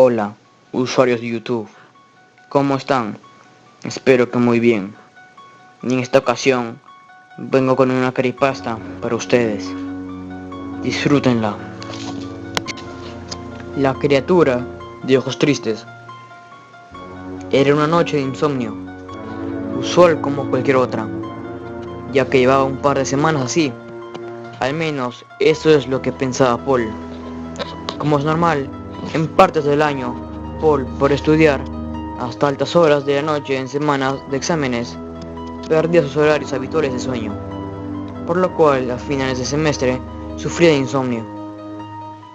Hola, usuarios de YouTube, ¿cómo están? Espero que muy bien. Y en esta ocasión vengo con una creepypasta para ustedes. Disfrútenla. La criatura de ojos tristes. Era una noche de insomnio, usual como cualquier otra, ya que llevaba un par de semanas así. Al menos eso es lo que pensaba Paul. Como es normal, en partes del año, Paul, por estudiar hasta altas horas de la noche en semanas de exámenes, perdía sus horarios habituales de sueño, por lo cual a finales de semestre sufría de insomnio,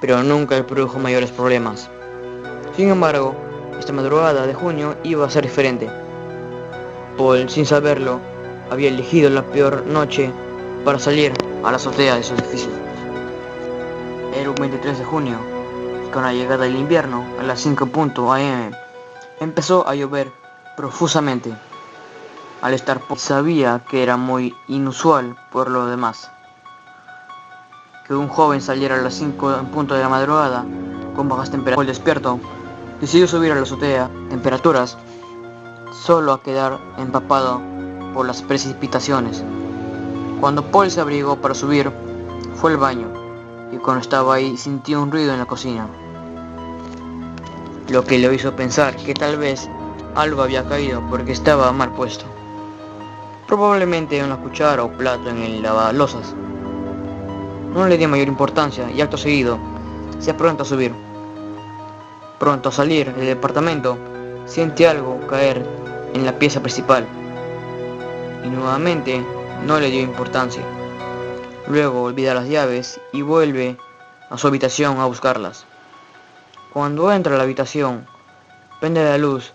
pero nunca le produjo mayores problemas. Sin embargo, esta madrugada de junio iba a ser diferente. Paul, sin saberlo, había elegido la peor noche para salir a la azotea de su edificio. Era un 23 de junio, y con la llegada del invierno, a las 5 am, empezó a llover profusamente. Al estar sabía que era muy inusual por lo demás que un joven saliera a las 5 en punto de la madrugada con bajas temperaturas. El despierto decidió subir a la azotea, temperaturas, solo a quedar empapado por las precipitaciones. Cuando Paul se abrigó para subir, fue al baño y cuando estaba ahí sintió un ruido en la cocina, lo que le hizo pensar que tal vez algo había caído porque estaba mal puesto. Probablemente una cuchara o plato en el lavalozas. No le dio mayor importancia y acto seguido se apronta a subir. Pronto a salir del departamento, siente algo caer en la pieza principal y nuevamente no le dio importancia. Luego olvida las llaves y vuelve a su habitación a buscarlas. Cuando entra a la habitación, prende la luz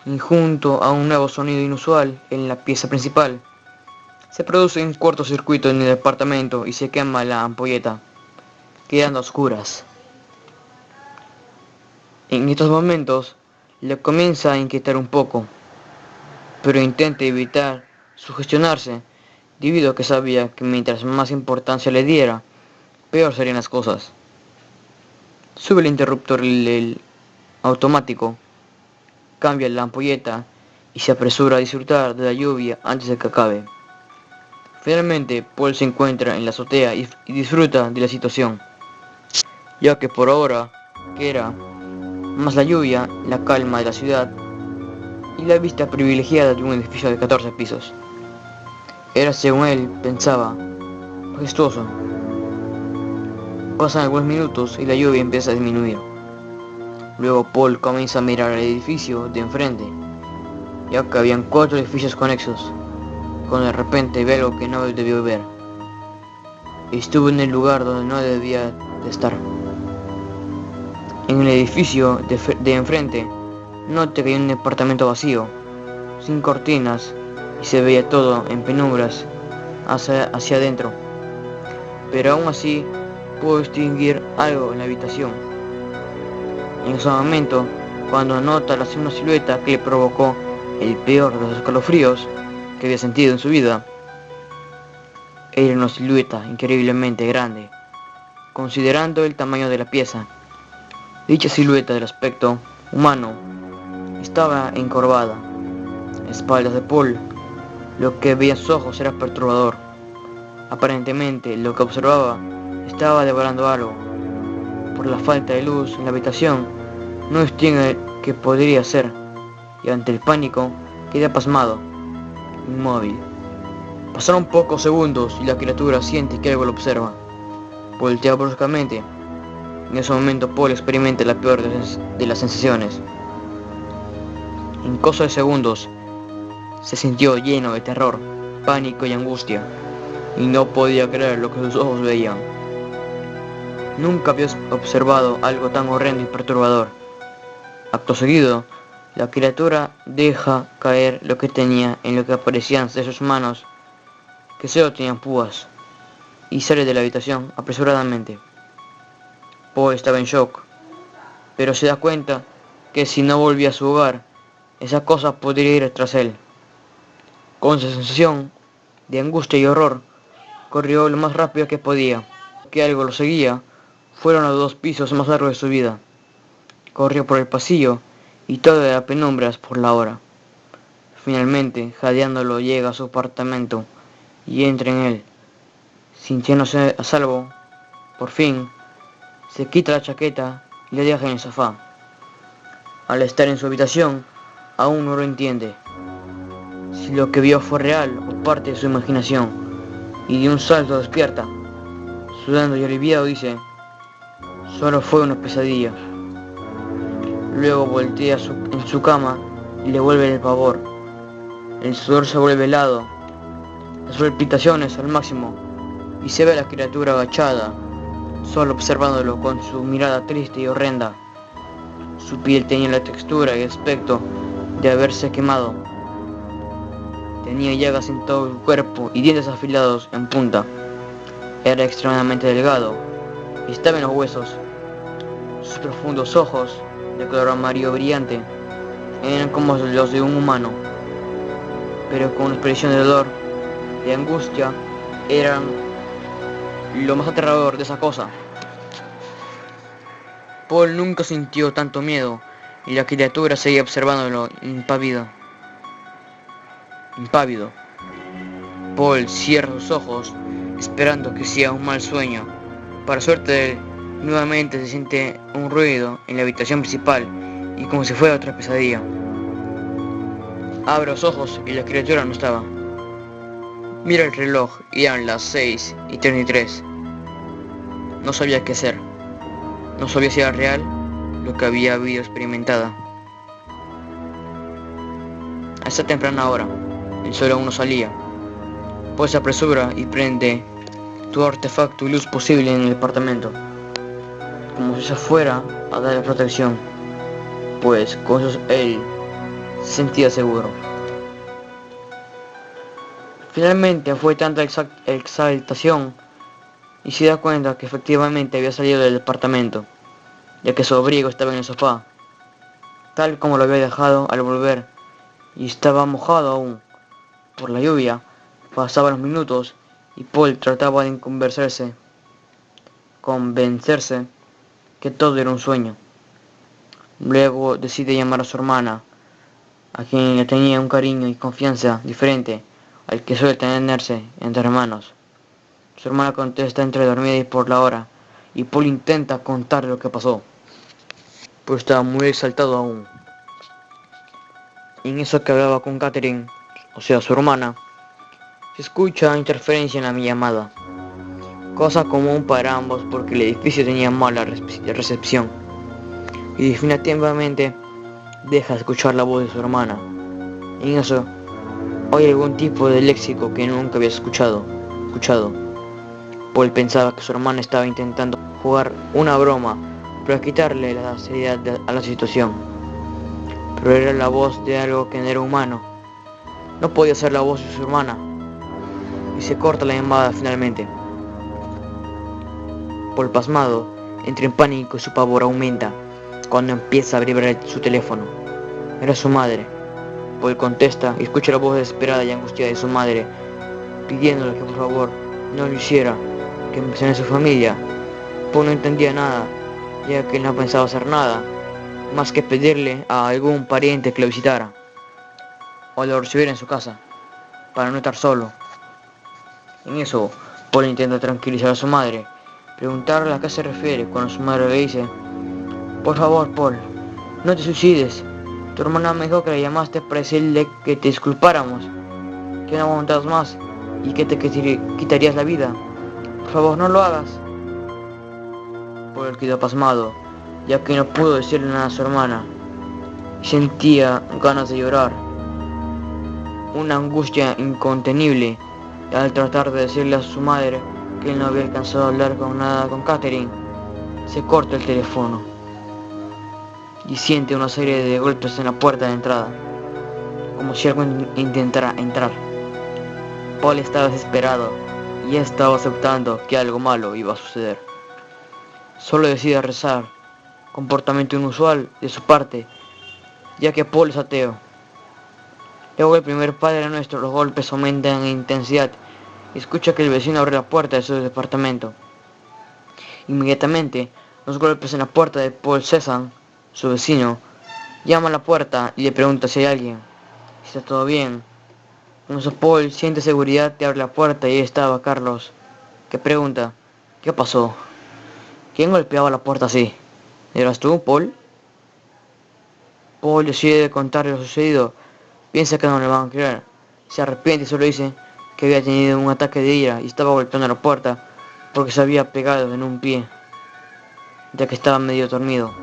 y junto a un nuevo sonido inusual en la pieza principal, se produce un cortocircuito en el departamento y se quema la ampolleta, quedando a oscuras. En estos momentos le comienza a inquietar un poco, pero intenta evitar sugestionarse, debido a que sabía que mientras más importancia le diera, peor serían las cosas. Sube el interruptor el automático, cambia la ampolleta y se apresura a disfrutar de la lluvia antes de que acabe. Finalmente, Paul se encuentra en la azotea y disfruta de la situación, ya que por ahora, que era más la lluvia, la calma de la ciudad y la vista privilegiada de un edificio de 14 pisos. Era, según él pensaba, majestuoso. Pasan algunos minutos y la lluvia empieza a disminuir. Luego Paul comienza a mirar el edificio de enfrente, ya que habían 4 edificios conexos, cuando de repente ve algo que no debió ver. Estuvo en el lugar donde no debía de estar. En el edificio de enfrente, noté que hay un departamento vacío, sin cortinas, y se veía todo en penumbras hacia adentro. Pero aún así pudo distinguir algo en la habitación. En ese momento, cuando nota una silueta que le provocó el peor de los escalofríos que había sentido en su vida, era una silueta increíblemente grande, considerando el tamaño de la pieza. Dicha silueta del aspecto humano estaba encorvada, a espaldas de Paul. Lo que veía en sus ojos era perturbador. Aparentemente, lo que observaba estaba devorando algo. Por la falta de luz en la habitación, no distingue qué podría ser, y ante el pánico, queda pasmado, inmóvil. Pasaron pocos segundos y la criatura siente que algo lo observa. Voltea bruscamente. En ese momento Paul experimenta la peor de las sensaciones. En cosa de segundos, se sintió lleno de terror, pánico y angustia, y no podía creer lo que sus ojos veían. Nunca había observado algo tan horrendo y perturbador. Acto seguido, la criatura deja caer lo que tenía en lo que aparecían de sus manos, que solo tenían púas, y sale de la habitación apresuradamente. Poe estaba en shock, pero se da cuenta que si no volvía a su hogar, esa cosa podría ir tras él. Con esa sensación de angustia y horror, corrió lo más rápido que podía. Que algo lo seguía fueron los 2 pisos más largos de su vida. corrió por el pasillo y todo era penumbras por la hora. Finalmente, jadeándolo, llega a su apartamento y entra en él. Sintiéndose a salvo, por fin, se quita la chaqueta y la deja en el sofá. Al estar en su habitación, aún no lo entiende si lo que vio fue real o parte de su imaginación, y de un salto despierta. Sudando y aliviado dice, solo fue una pesadilla. Luego voltea en su cama y le vuelve el pavor. El sudor se vuelve helado, las palpitaciones al máximo, y se ve a la criatura agachada, solo observándolo con su mirada triste y horrenda. Su piel tenía la textura y aspecto de haberse quemado. Tenía llagas en todo el cuerpo y dientes afilados en punta. Era extremadamente delgado y estaba en los huesos. Sus profundos ojos, de color amarillo brillante, eran como los de un humano, pero con una expresión de dolor, de angustia, eran lo más aterrador de esa cosa. Paul nunca sintió tanto miedo y la criatura seguía observándolo impávido. Paul cierra sus ojos, esperando que sea un mal sueño. Para suerte de él, nuevamente se siente un ruido en la habitación principal y como si fuera otra pesadilla. Abre los ojos y la criatura no estaba. Mira el reloj y eran las 6:33. No sabía qué hacer. No sabía si era real lo que había habido experimentada. A esa temprana hora, el sol aún no salía. Pues se apresura y prende todo artefacto y luz posible en el departamento, como si se fuera a darle protección, pues con eso él se sentía seguro. Finalmente fue tanta exaltación y se da cuenta que efectivamente había salido del departamento, ya que su abrigo estaba en el sofá, tal como lo había dejado al volver, y estaba mojado aún por la lluvia. Pasaban los minutos y Paul trataba de convencerse que todo era un sueño. Luego decide llamar a su hermana, a quien le tenía un cariño y confianza diferente al que suele tenerse entre hermanos. Su hermana contesta entre dormida y por la hora, y Paul intenta contarle lo que pasó, pero estaba muy exaltado aún. En eso que hablaba con Catherine, o sea su hermana, se escucha interferencia en la llamada, cosa común para ambos porque el edificio tenía mala recepción, y definitivamente deja de escuchar la voz de su hermana. En eso oye algún tipo de léxico que nunca había escuchado. Paul pensaba que su hermana estaba intentando jugar una broma para quitarle la seriedad a la situación, pero era la voz de algo que no era humano. No podía ser la voz de su hermana, y se corta la llamada finalmente. Paul, pasmado, entra en pánico y su pavor aumenta cuando empieza a vibrar su teléfono. Era su madre. Paul contesta y escucha la voz desesperada y angustiada de su madre, pidiéndole que por favor no lo hiciera, que mencione a su familia. Paul no entendía nada, ya que no pensaba hacer nada, más que pedirle a algún pariente que lo visitara, o lo recibiera en su casa, para no estar solo. En eso, Paul intenta tranquilizar a su madre, preguntarle a qué se refiere cuando su madre le dice, por favor, Paul, no te suicides. Tu hermana me dijo que le llamaste para decirle que te disculpáramos, que no aguantas más y que te quitarías la vida. Por favor, no lo hagas. Paul quedó pasmado, ya que no pudo decirle nada a su hermana, y sentía ganas de llorar, una angustia incontenible al tratar de decirle a su madre que él no había alcanzado a hablar con Catherine. Se corta el teléfono y siente una serie de golpes en la puerta de entrada, como si alguien intentara entrar. Paul estaba desesperado y estaba aceptando que algo malo iba a suceder. Solo decide rezar, comportamiento inusual de su parte, ya que Paul es ateo. Luego el primer Padre Nuestro, los golpes aumentan en intensidad y escucha que el vecino abre la puerta de su departamento. Inmediatamente, los golpes en la puerta de Paul cesan Su vecino llama a la puerta y le pregunta si hay alguien, si está todo bien. Cuando Paul siente seguridad, te abre la puerta y ahí estaba Carlos, que pregunta, ¿qué pasó? ¿Quién golpeaba la puerta así? ¿Eras tú, Paul? Paul decide contarle lo sucedido. Piensa que no le van a creer. Se arrepiente y solo dice que había tenido un ataque de ira y estaba golpeando la puerta porque se había pegado en un pie, ya que estaba medio dormido.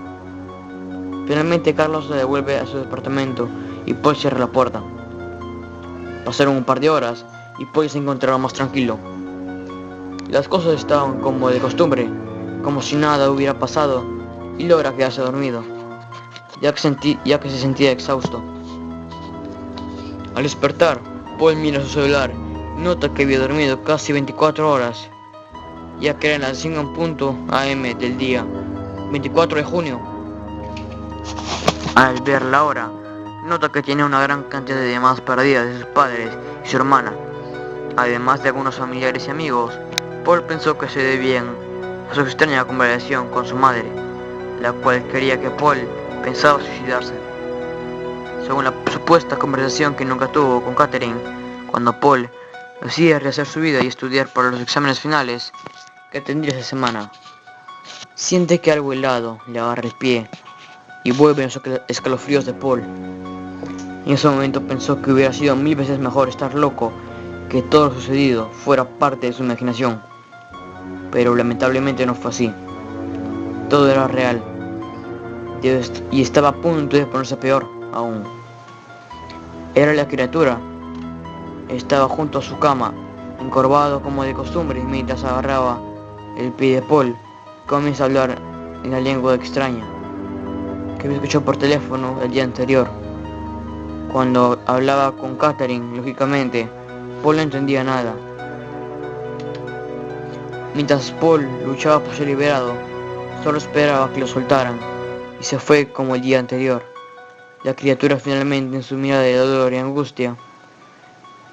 Finalmente Carlos se devuelve a su departamento y Paul cierra la puerta. Pasaron un par de horas y Paul se encontraba más tranquilo. Las cosas estaban como de costumbre, como si nada hubiera pasado, y logra quedarse dormido, ya que se sentía exhausto. Al despertar, Paul mira su celular y nota que había dormido casi 24 horas, ya que eran las 5 AM del día 24 de junio. Al ver la hora, nota que tiene una gran cantidad de llamadas perdidas de sus padres y su hermana, además de algunos familiares y amigos. Paul pensó que se debían a su extraña conversación con su madre, la cual quería que Paul pensaba suicidarse. Según la supuesta conversación que nunca tuvo con Catherine, cuando Paul decide rehacer su vida y estudiar para los exámenes finales que tendría esa semana, siente que algo helado le agarra el pie y vuelven los escalofríos de Paul. En ese momento pensó que hubiera sido 1000 veces mejor estar loco, que todo lo sucedido fuera parte de su imaginación. Pero lamentablemente no fue así. Todo era real y estaba a punto de ponerse peor aún. Era la criatura. Estaba junto a su cama, encorvado como de costumbre, y mientras agarraba el pie de Paul, comienza a hablar en la lengua extraña que había escuchado por teléfono el día anterior. Cuando hablaba con Catherine, lógicamente, Paul no entendía nada. Mientras Paul luchaba por ser liberado, solo esperaba que lo soltaran, y se fue como el día anterior. La criatura finalmente, en su mirada de dolor y angustia,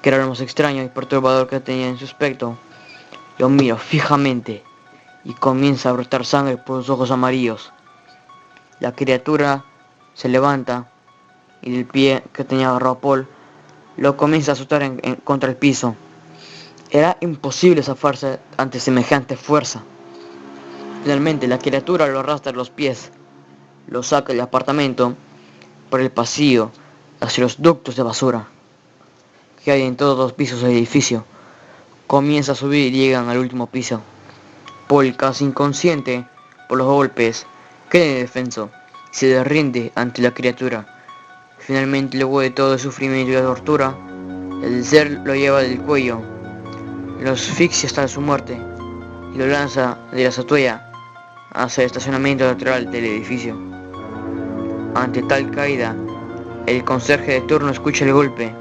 que era lo más extraño y perturbador que tenía en su aspecto, lo mira fijamente y comienza a brotar sangre por sus ojos amarillos. La criatura se levanta y del pie que tenía agarrado a Paul lo comienza a azotar contra el piso. Era imposible zafarse ante semejante fuerza. Finalmente la criatura lo arrastra a los pies, lo saca del apartamento por el pasillo hacia los ductos de basura que hay en todos los pisos del edificio. Comienza a subir y llegan al último piso. Paul, casi inconsciente por los golpes, queda indefenso y se rinde ante la criatura. Finalmente, luego de todo el sufrimiento y la tortura, el ser lo lleva del cuello, lo asfixia hasta su muerte y lo lanza de la azotea hacia el estacionamiento lateral del edificio. Ante tal caída, el conserje de turno escucha el golpe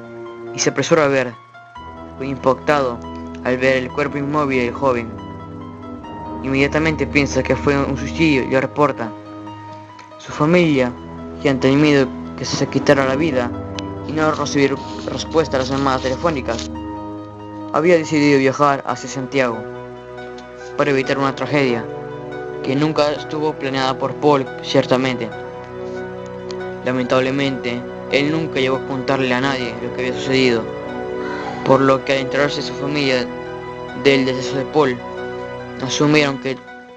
y se apresura a ver. Fue impactado al ver el cuerpo inmóvil del joven. Inmediatamente piensa que fue un suicidio y lo reporta. Su familia, que han temido que se quitara la vida y no recibir respuesta a las llamadas telefónicas, había decidido viajar hacia Santiago para evitar una tragedia que nunca estuvo planeada por Paul, ciertamente. Lamentablemente, él nunca llegó a contarle a nadie lo que había sucedido, por lo que al enterarse su familia del deceso de Paul, asumieron que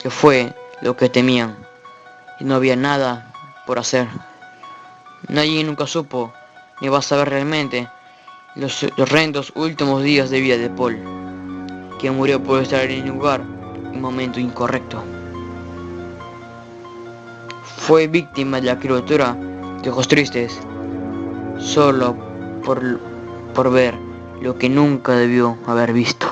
fue lo que temían y no había nada por hacer. Nadie nunca supo, ni va a saber realmente, los horrendos últimos días de vida de Paul, que murió por estar en el lugar y momento incorrecto. Fue víctima de la criatura de ojos tristes, solo por ver lo que nunca debió haber visto.